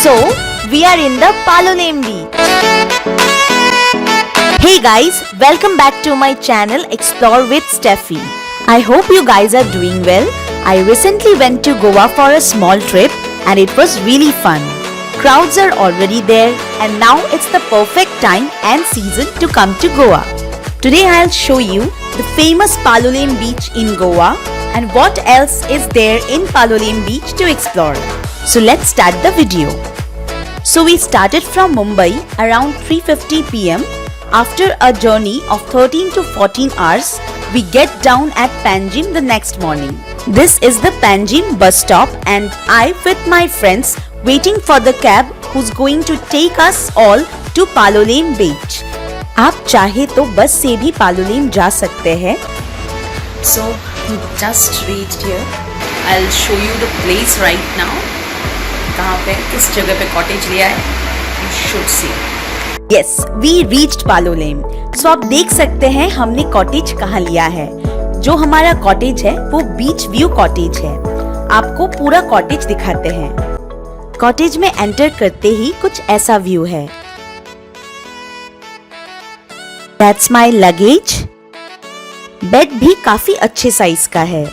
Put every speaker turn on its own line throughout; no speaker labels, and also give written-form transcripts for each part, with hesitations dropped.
So, we are in the Palolem beach. Hey guys, welcome back to my channel Explore with Steffi. I hope you guys are doing well. I recently went to Goa for a small trip and it was really fun. Crowds are already there and now it's the perfect time and season to come to Goa. Today I'll show you the famous Palolem beach in Goa and what else is there in Palolem beach to explore. So let's start the video. So we started from Mumbai around 3:50 p.m. After a journey of 13 to 14 hours, we get down at Panjim the next morning. This is the Panjim bus stop and I with my friends waiting for the cab who's going to take us all to Palolem beach. आप चाहे तो बस से भी पालोलेम जा सकते हैं.
So we just reached here. I'll show you the place right now. कहाँ पे किस जगह पे कॉटेज लिया है? You should see.
Yes, we reached Palolem. So आप देख सकते हैं हमने कॉटेज कहाँ लिया है. जो हमारा कॉटेज है वो बीच व्यू कॉटेज है. आपको पूरा कॉटेज दिखाते हैं. कॉटेज में एंटर करते ही कुछ ऐसा व्यू है. That's my luggage. बेड भी काफी अच्छे साइज का है.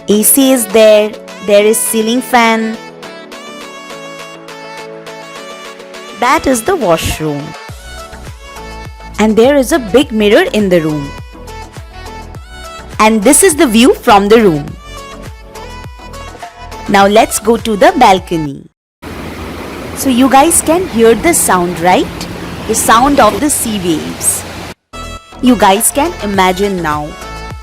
AC is there. There is ceiling fan. That is the washroom. And there is a big mirror in the room. And this is the view from the room. Now let's go to the balcony. So you guys can hear the sound, right? The sound of the sea waves. You guys can imagine now.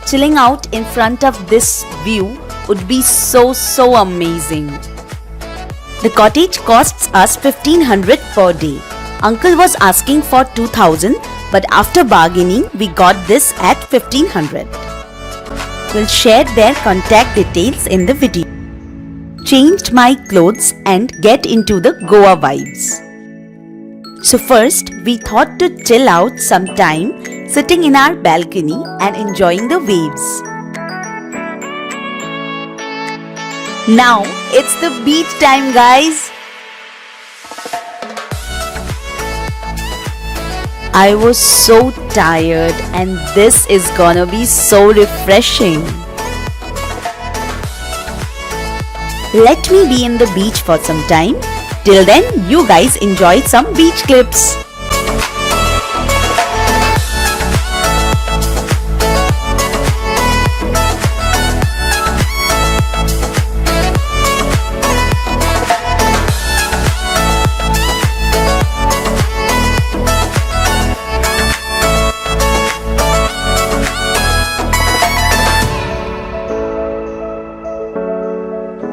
Chilling out in front of this view would be so amazing. The cottage costs us 1500 per day. Uncle was asking for 2000, but after bargaining we got this at 1500. We'll share their contact details in the video. Changed my clothes and get into the Goa vibes. So first we thought to chill out some time sitting in our balcony and enjoying the waves. Now it's the beach time, guys. I was so tired and this is gonna be so refreshing. Let me be in the beach for some time. Till then, you guys enjoy some beach clips.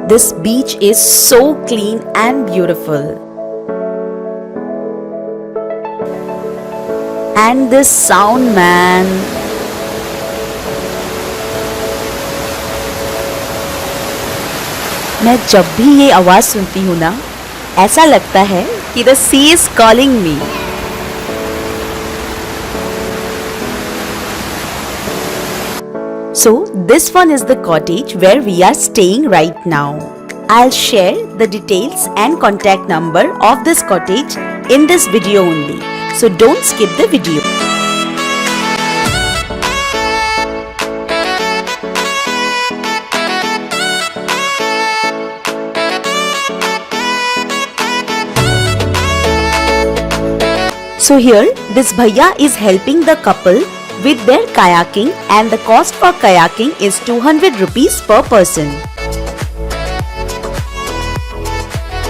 This beach is so clean and beautiful. And this sound, man. मैं जब भी ये आवाज सुनती हूँ ना, ऐसा लगता है कि the sea is calling me. So this one is the cottage where we are staying right now. I'll share the details and contact number of this cottage in this video only. So don't skip the video. So here this bhaiya is helping the couple with their kayaking and the cost for kayaking is 200 rupees per person.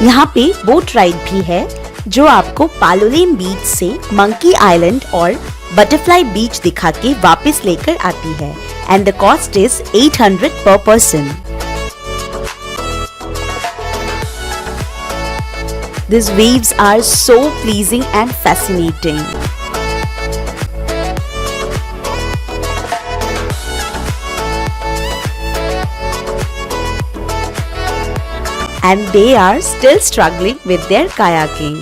यहाँ पे boat ride भी है जो आपको पालोलेम बीच से monkey island और butterfly beach दिखा के वापस लेकर आती है and the cost is 800 per person. These waves are so pleasing and fascinating. And they are still struggling with their kayaking.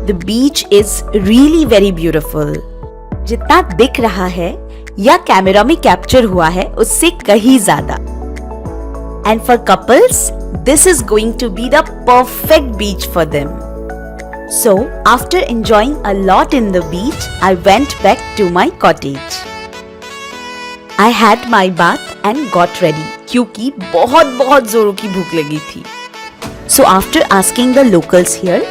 The beach is really very beautiful. जितना दिख रहा है या कैमरा में कैप्चर हुआ है उससे कहीं ज्यादा. And for couples, this is going to be the perfect beach for them. So, after enjoying a lot in the beach, I went back to my cottage. I had my bath and got ready क्योंकि बहुत जोरों की भूख लगी थी. So, after asking the locals here,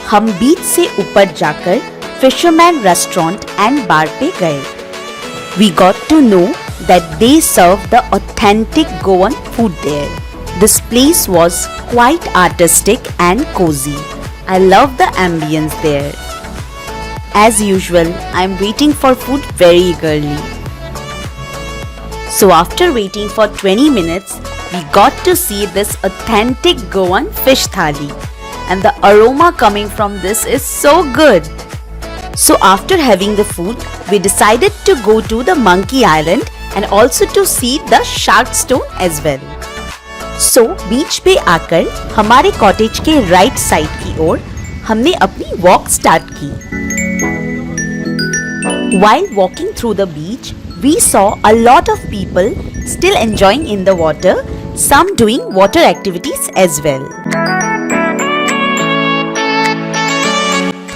हम बीच से ऊपर जाकर Fisherman Restaurant and Bar पे गए. We got to know that they serve the authentic Goan food there. This place was quite artistic and cozy. I love the ambience there. As usual, I am waiting for food very eagerly. So after waiting for 20 minutes, we got to see this authentic Goan fish thali. And the aroma coming from this is so good. So after having the food, we decided to go to the Monkey Island and also to see the Shark Stone as well. So बीच पे आकर हमारे cottage के right side की ओर हमने अपनी walk start की. While walking through the beach, we saw a lot of people still enjoying in the water, some doing water activities as well.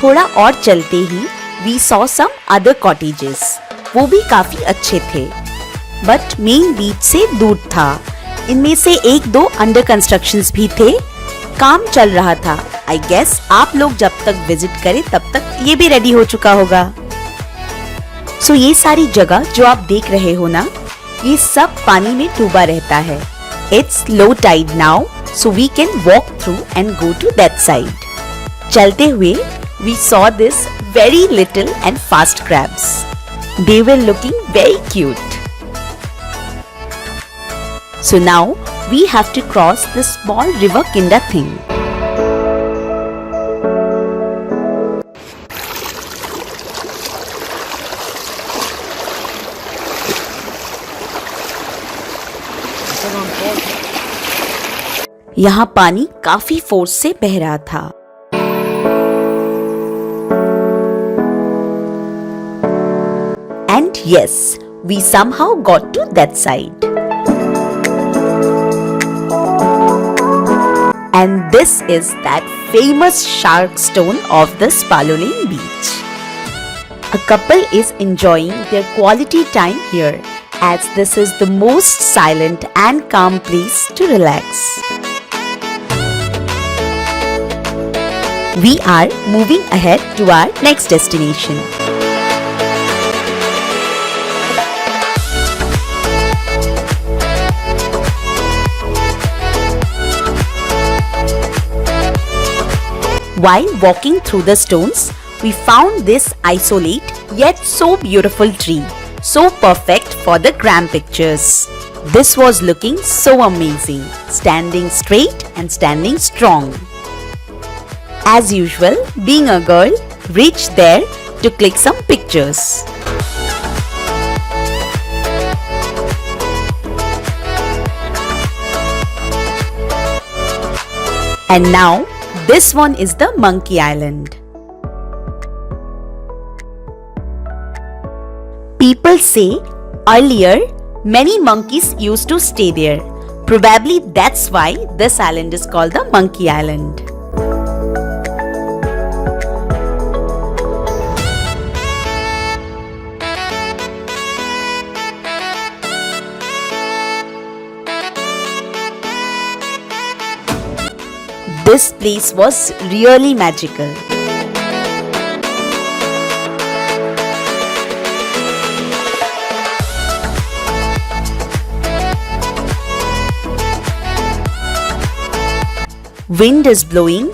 थोड़ा और चलते ही we saw some other cottages. वो भी काफी अच्छे थे, बट मेन बीच से दूर था. इनमें से एक दो अंडर कंस्ट्रक्शंस भी थे. काम चल रहा था. आई गेस आप लोग जब तक विजिट करें तब तक ये भी रेडी हो चुका होगा. सो ये सारी जगह जो आप देख रहे हो ना, ये सब पानी में डूबा रहता है. It's low tide now, so we can walk through and go to that side. चलते हुए we saw this very little and fast crabs. They were looking very cute. So now we have to cross this small river kinda thing. यहाँ पानी काफी force से बह रहा था. And yes, we somehow got to that side. And this is that famous shark stone of the Spalolane beach. A couple is enjoying their quality time here as this is the most silent and calm place to relax. We are moving ahead to our next destination. While walking through the stones, we found this isolate yet so beautiful tree, so perfect for the gram pictures. This was looking so amazing, standing straight and standing strong. As usual, being a girl, reached there to click some pictures. And now, this one is the Monkey Island. People say earlier many monkeys used to stay there. Probably that's why this island is called the Monkey Island. This place was really magical. Wind is blowing,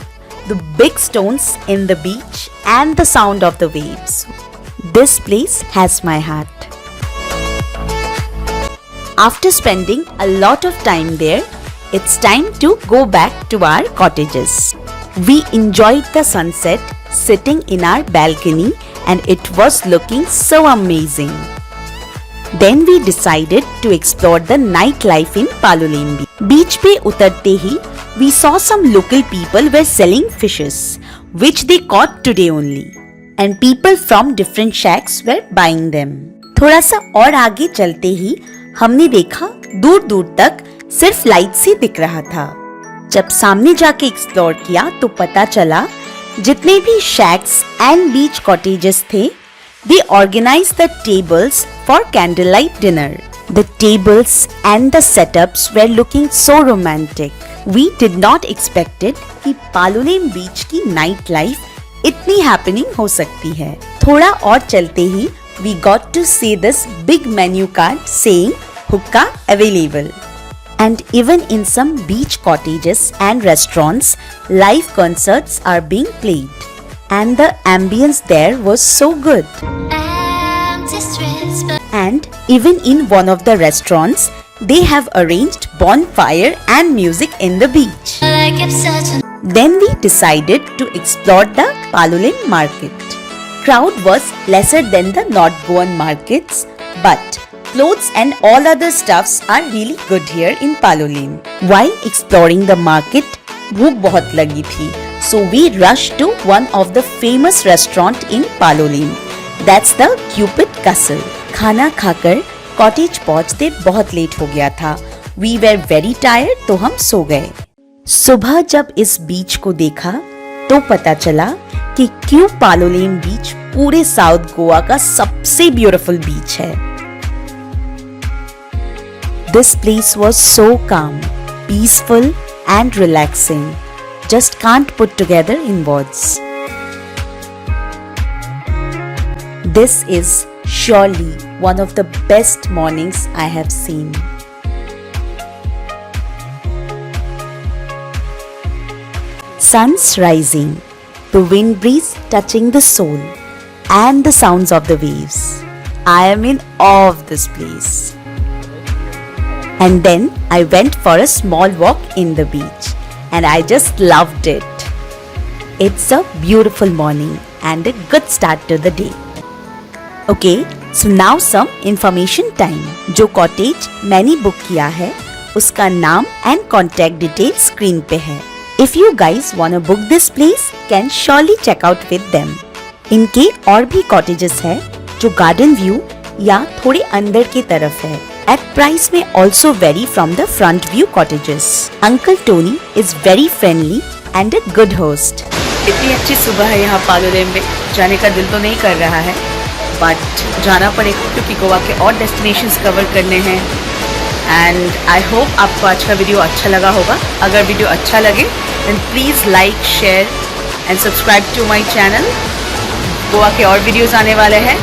the big stones in the beach and the sound of the waves. This place has my heart. After spending a lot of time there, it's time to go back to our cottages. We enjoyed the sunset sitting in our balcony and it was looking so amazing. Then we decided to explore the nightlife in Palolane Beach. Beach पे उतरते ही we saw some local people were selling fishes which they caught today only and people from different shacks were buying them. थोड़ा सा और आगे चलते ही हमने देखा दूर दूर तक सिर्फ लाइट से दिख रहा था. जब सामने जाके एक्सप्लोर किया तो पता चला जितने भी शैक्स एंड बीच कॉटेजेस थे, they organized the tables for candlelight dinner. The tables and the setups were looking so romantic. We did not expect it कि पालोलेम बीच की नाइट लाइफ इतनी हैपनिंग हो सकती है। थोड़ा और चलते ही we got to see this big menu card saying hookah available. And even in some beach cottages and restaurants, live concerts are being played. And the ambience there was so good. And even in one of the restaurants, they have arranged bonfire and music in the beach. Then we decided to explore the Palolem market. Crowd was lesser than the North Goan markets, but clothes and all other stuffs are really good here in Palolem. While exploring the market, भूख बहुत लगी थी, so we rushed to one of the famous restaurant in Palolem. That's the Cupid Castle. खाना खाकर cottage पहुंचते बहुत late हो गया था. We were very tired, तो हम सो गए. सुबह जब इस बीच को देखा तो पता चला कि क्यों पालोलेम बीच पूरे साउथ गोवा का सबसे ब्यूटीफुल बीच है. This place was so calm, peaceful and relaxing. Just can't put together in words. This is surely one of the best mornings I have seen. Sun's rising, the wind breeze touching the soul, and the sounds of the waves. I am in awe of this place. And then I went for a small walk in the beach, and I just loved it. It's a beautiful morning and a good start to the day. Okay, so now some information time. जो cottage मैंने book किया है, उसका नाम and contact details screen पे है. If you guys wanna book this place, can surely check out with them. इनके और भी cottages है जो garden view या थोड़े अंदर की तरफ है. At price may also vary from the front view cottages. Uncle Tony is very friendly and a good host.
इतनी अच्छी सुबह है यहाँ पालोलेम में, जाने का दिल तो नहीं कर रहा है, बट जाना पड़ेगा क्योंकि गोवा के और डेस्टिनेशंस कवर करने हैं. एंड आई होप आपको आज का वीडियो अच्छा लगा होगा. अगर वीडियो अच्छा लगे then please like, share and subscribe to my channel. Goa के और वीडियोज़ आने वाले हैं.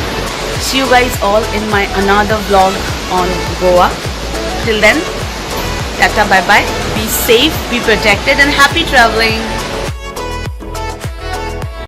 See you guys all in my another vlog on Goa. Till then, tata, bye bye. Be safe, be protected and happy traveling.